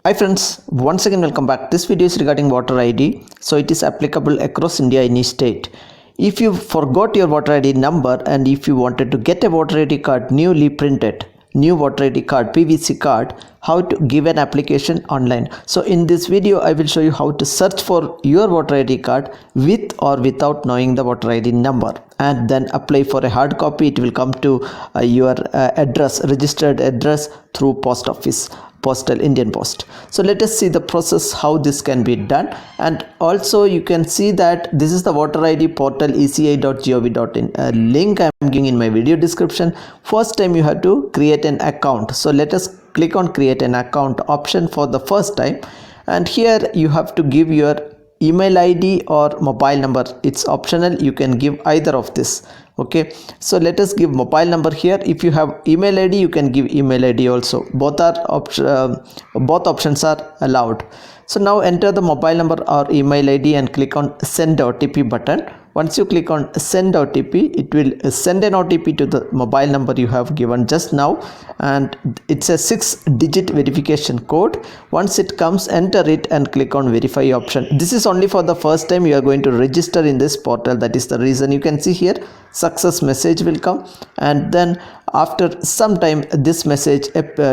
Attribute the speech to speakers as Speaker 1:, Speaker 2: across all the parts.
Speaker 1: Hi friends, once again welcome back. This video is regarding voter ID. So it is applicable across India, any state. If you forgot your voter ID number and if you wanted to get a voter ID card newly printed, new voter ID card, PVC card, how to give an application online. So in this video, I will show you how to search for your voter ID card with or without knowing the voter ID number, and then apply for a hard copy. It will come to your address, registered address through post office. Postal Indian Post. So let us see the process how this can be done. And also you can see that this is the voter ID portal eci.gov.in. A link I am giving in my video description. First time you have to create an account. So let us click on create an account option for the first time, and here you have to give your email ID or mobile number. It's optional, you can give either of this. Okay, so let us give mobile number here. If you have email ID, you can give email ID also. Both options are allowed. So now enter the mobile number or email ID and click on send OTP button. Once you click on send OTP, it will send an OTP to the mobile number you have given just now, and it's a 6-digit verification code. Once it comes, enter it and click on verify option. This is only for the first time you are going to register in this portal. That is the reason. You can see here success message will come, and then after some time this message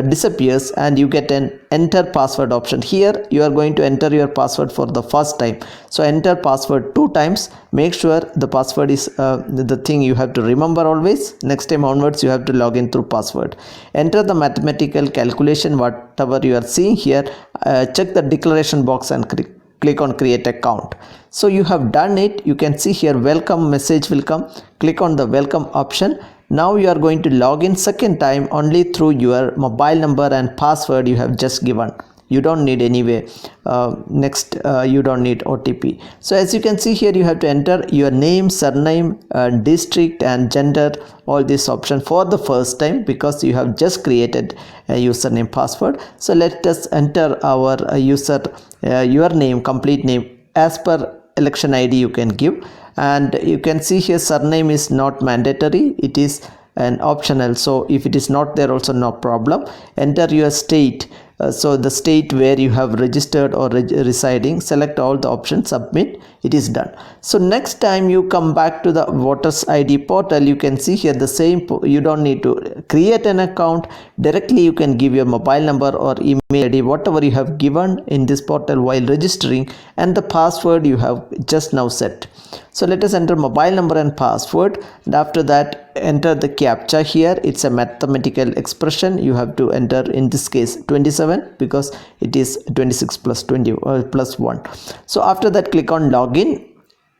Speaker 1: disappears and you get an enter password option. Here you are going to enter your password for the first time. So enter password 2 times. Make sure the password is the thing you have to remember always. Next time onwards you have to log in through password. Enter the mathematical calculation, whatever you are seeing here. Check the declaration box and click on create account. So you have done it. You can see here welcome message will come. Click on the welcome option. Now you are going to log in second time only through your mobile number and password you have just given. You don't need anyway you don't need OTP. So as you can see here, you have to enter your name, surname, district and gender, all these options for the first time because you have just created a username password. So let us enter our your name, complete name as per election ID you can give. And you can see here surname is not mandatory, it is an optional. So if it is not there also no problem. Enter your state. So the state where you have registered or residing, select all the options, submit. It is done. So next time you come back to the voters ID portal, you can see here the same. You don't need to create an account. Directly you can give your mobile number or email ID, whatever you have given in this portal while registering, and the password you have just now set. So let us enter mobile number and password, and after that enter the captcha. Here it's a mathematical expression you have to enter, in this case 27 because it is 26 plus 20 plus 1. So after that click on login.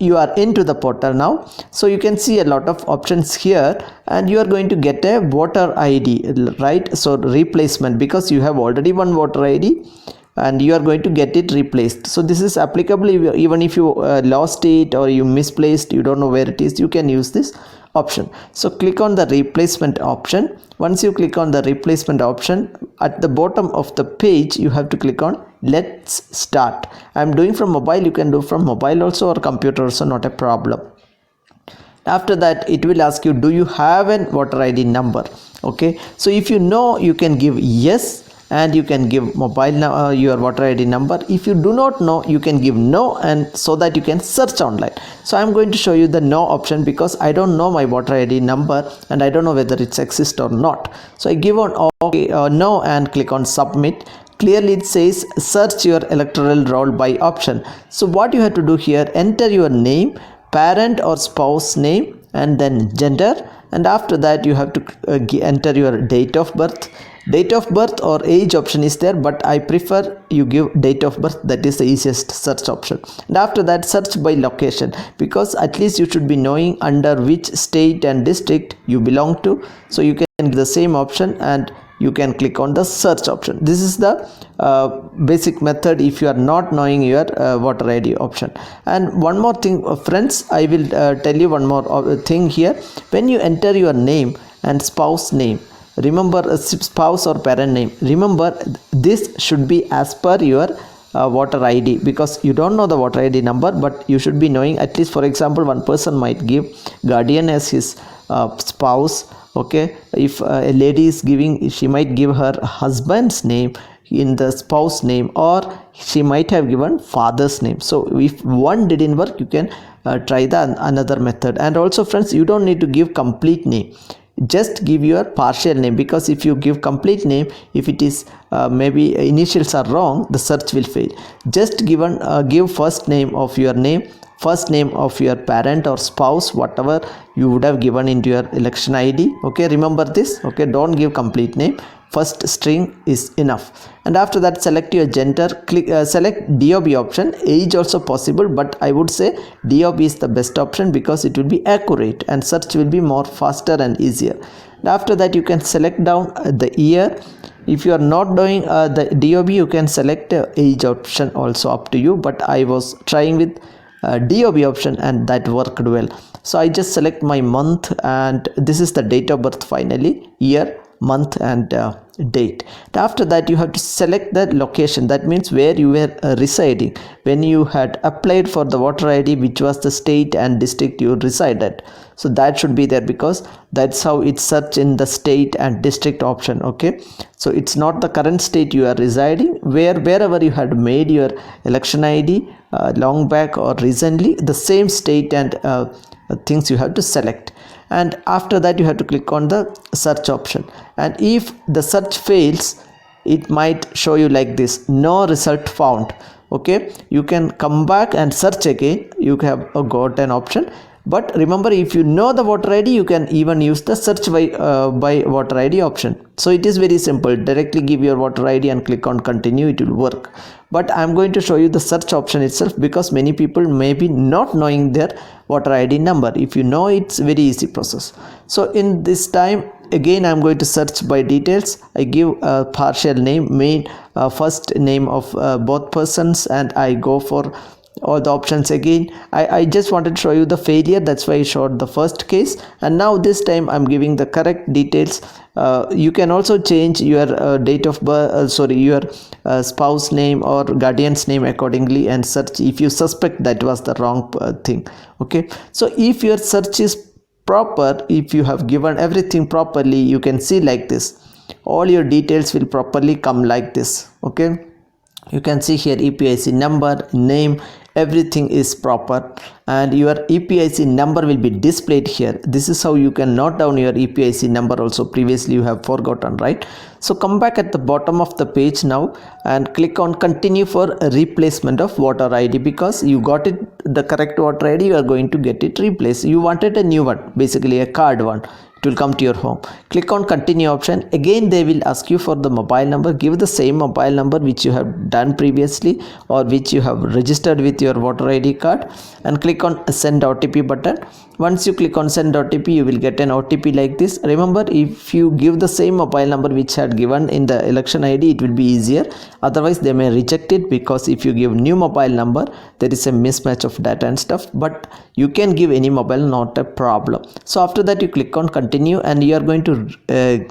Speaker 1: You are into the portal now. So you can see a lot of options here, and you are going to get a voter ID, right? So replacement, because you have already one voter ID and you are going to get it replaced. So this is applicable even if you lost it or you misplaced, you don't know where it is, you can use this option. So click on the replacement option. Once you click on the replacement option, at the bottom of the page you have to click on let's start. I am doing from mobile, you can do from mobile also or computer also, not a problem. After that it will ask you, do you have an voter ID number? Okay, so if you know, you can give yes, and you can give mobile your voter ID number. If you do not know, you can give no, and so that you can search online. So I'm going to show you the no option because I don't know my voter ID number and I don't know whether it exists or not. So I give on okay, no, and click on submit. Clearly it says search your electoral roll by option. So what you have to do here, enter your name, parent or spouse name, and then gender, and after that you have to enter your date of birth. Date of birth or age option is there, but I prefer you give date of birth. That is the easiest search option. And after that search by location, because at least you should be knowing under which state and district you belong to. So you can give the same option and you can click on the search option. This is the basic method if you are not knowing your voter ID option. And one more thing friends, I will tell you one more thing here. When you enter your name and spouse name, remember spouse or parent name, remember this should be as per your voter ID, because you don't know the voter ID number, but you should be knowing. At least for example, one person might give guardian as his spouse. Okay, if a lady is giving, she might give her husband's name. in the spouse name, or she might have given father's name. So if one didn't work, you can try the another method. And also friends, you don't need to give complete name, just give your partial name, because if you give complete name, if it is maybe initials are wrong, the search will fail. Just give first name of your name, first name of your parent or spouse, whatever you would have given into your election ID. Okay, remember this. Okay, don't give complete name, first string is enough. And after that, select your gender, click select DOB option. Age also possible, but I would say DOB is the best option because it will be accurate and search will be more faster and easier. And after that, you can select down the year. If you are not doing the DOB, you can select age option, also up to you, but I was trying with DOB option and that worked well. So I just select my month, and this is the date of birth, finally year, month and date. And after that, you have to select the location, that means where you were residing when you had applied for the voter ID, which was the state and district you resided. So that should be there, because that's how it search in the state and district option. Okay, so it's not the current state you are residing, wherever you had made your election ID long back or recently, the same state and things you have to select. And after that, you have to click on the search option, and if the search fails, it might show you like this, no result found. Okay, you can come back and search again, you have got an option. But remember, if you know the voter ID, you can even use the search by voter ID option. So it is very simple, directly give your voter ID and click on continue, it will work. But I'm going to show you the search option itself, because many people may be not knowing their voter ID number. If you know, it's very easy process. So in this time, again I'm going to search by details. I give a partial name, main first name of both persons, and I go for all the options again. I just wanted to show you the failure, that's why I showed the first case. And now this time I'm giving the correct details. You can also change your date of birth, your spouse name or guardian's name accordingly, and search if you suspect that was the wrong thing. Okay, so if your search is proper, if you have given everything properly, you can see like this, all your details will properly come like this. Okay, you can see here EPIC number, name, everything is proper, and your EPIC number will be displayed here. This is how you can note down your EPIC number also, previously you have forgotten, right? So come back at the bottom of the page now and click on continue for a replacement of voter ID, because you got it the correct voter ID, you are going to get it replaced. You wanted a new one, basically a card one, it will come to your home. Click on continue option. Again they will ask you for the mobile number. Give the same mobile number which you have done previously or which you have registered with your voter ID card, and click on send OTP button. Once you click on send OTP, you will get an OTP like this. Remember, if you give the same mobile number which had given in the election ID, it will be easier. Otherwise they may reject it, because if you give new mobile number, there is a mismatch of data and stuff. But you can give any mobile, not a problem. So after that, you click on continue, and you are going to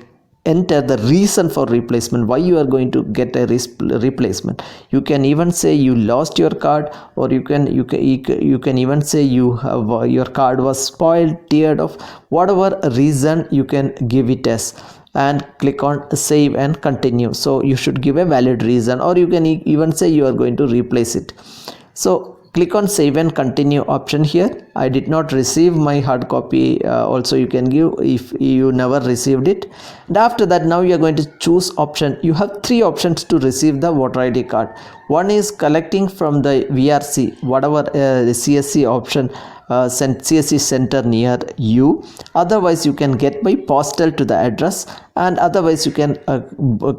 Speaker 1: enter the reason for replacement, why you are going to get a replacement. You can even say you lost your card, or you can even say you have your card was spoiled, teared off, whatever reason you can give it as, and click on save and continue. So you should give a valid reason, or you can even say you are going to replace it. So click on save and continue option here. I did not receive my hard copy, also you can give if you never received it. And after that, now you are going to choose option. You have three options to receive the voter ID card. One is collecting from the VRC, whatever CSC option, CSC center near you. Otherwise you can get by postal to the address, and otherwise you can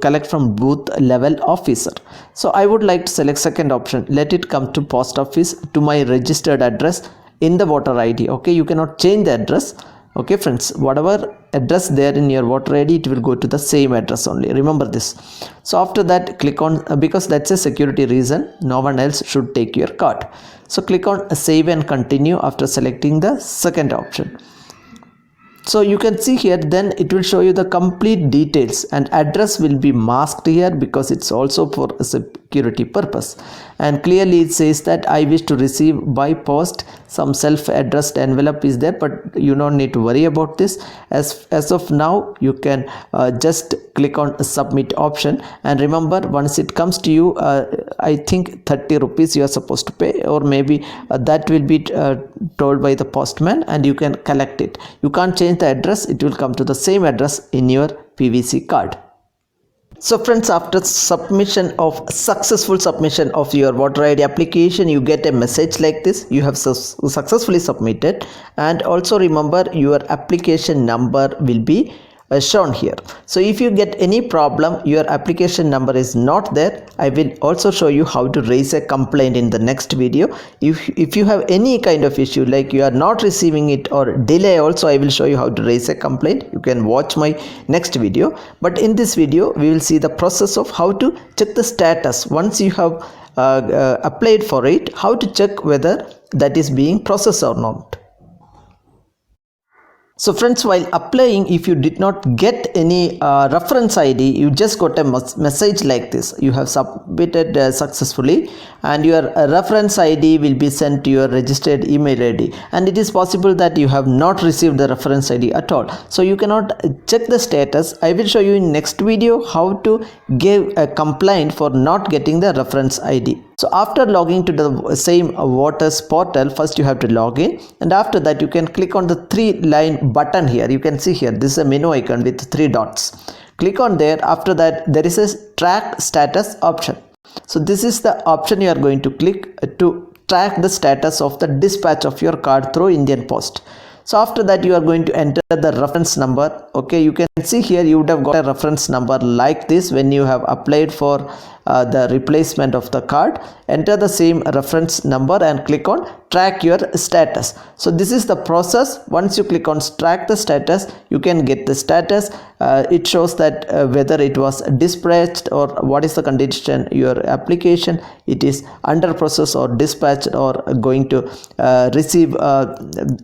Speaker 1: collect from booth level officer. So I would like to select second option, let it come to post office to my registered address in the voter ID. Okay, you cannot change the address. Okay friends, whatever address there in your voter ID, it will go to the same address only, remember this. So after that, click on because that's a security reason, no one else should take your card. So click on save and continue after selecting the second option. So you can see here, then it will show you the complete details, and address will be masked here because it's also for security purpose. And clearly it says that I wish to receive by post. Some self-addressed envelope is there, but you don't need to worry about this. As of now, you can just click on submit option, and remember, once it comes to you, I think 30 rupees you are supposed to pay, or maybe that will be told by the postman, and you can collect it. You can't change the address, it will come to the same address in your PVC card. So friends, after successful submission of your voter ID application, you get a message like this: you have successfully submitted. And also remember, your application number will be shown here. So if you get any problem, your application number is not there, I will also show you how to raise a complaint in the next video. If you have any kind of issue, like you are not receiving it or delay, also I will show you how to raise a complaint. You can watch my next video, but in this video we will see the process of how to check the status once you have applied for it, how to check whether that is being processed or not. So friends, while applying, if you did not get any reference ID, you just got a message like this: you have submitted successfully, and your reference ID will be sent to your registered email ID. And it is possible that you have not received the reference ID at all, so you cannot check the status. I will show you in next video how to give a complaint for not getting the reference ID. So after logging to the same voters portal, first you have to log in, and after that you can click on the 3-line button here. You can see here, this is a menu icon with 3 dots. Click on there. After that, there is a track status option. So this is the option you are going to click to track the status of the dispatch of your card through Indian Post. So after that, you are going to enter the reference number. Okay, you can see here you would have got a reference number like this when you have applied for the replacement of the card. Enter the same reference number and click on track your status. So this is the process. Once you click on track the status, you can get the status. It shows that whether it was dispatched or what is the condition your application, it is under process or dispatched or going to receive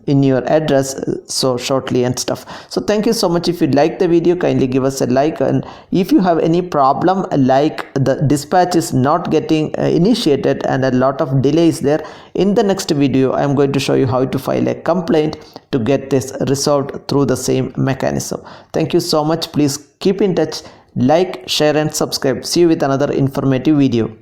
Speaker 1: in your address so shortly and stuff. So thank you so much. If you like the video, kindly give us a like, and if you have any problem like the dispatch is not getting initiated and a lot of delay is there, in the next video I am going to show you how to file a complaint to get this resolved through the same mechanism. Thank you so much. Please keep in touch, like, share and subscribe. See you with another informative video.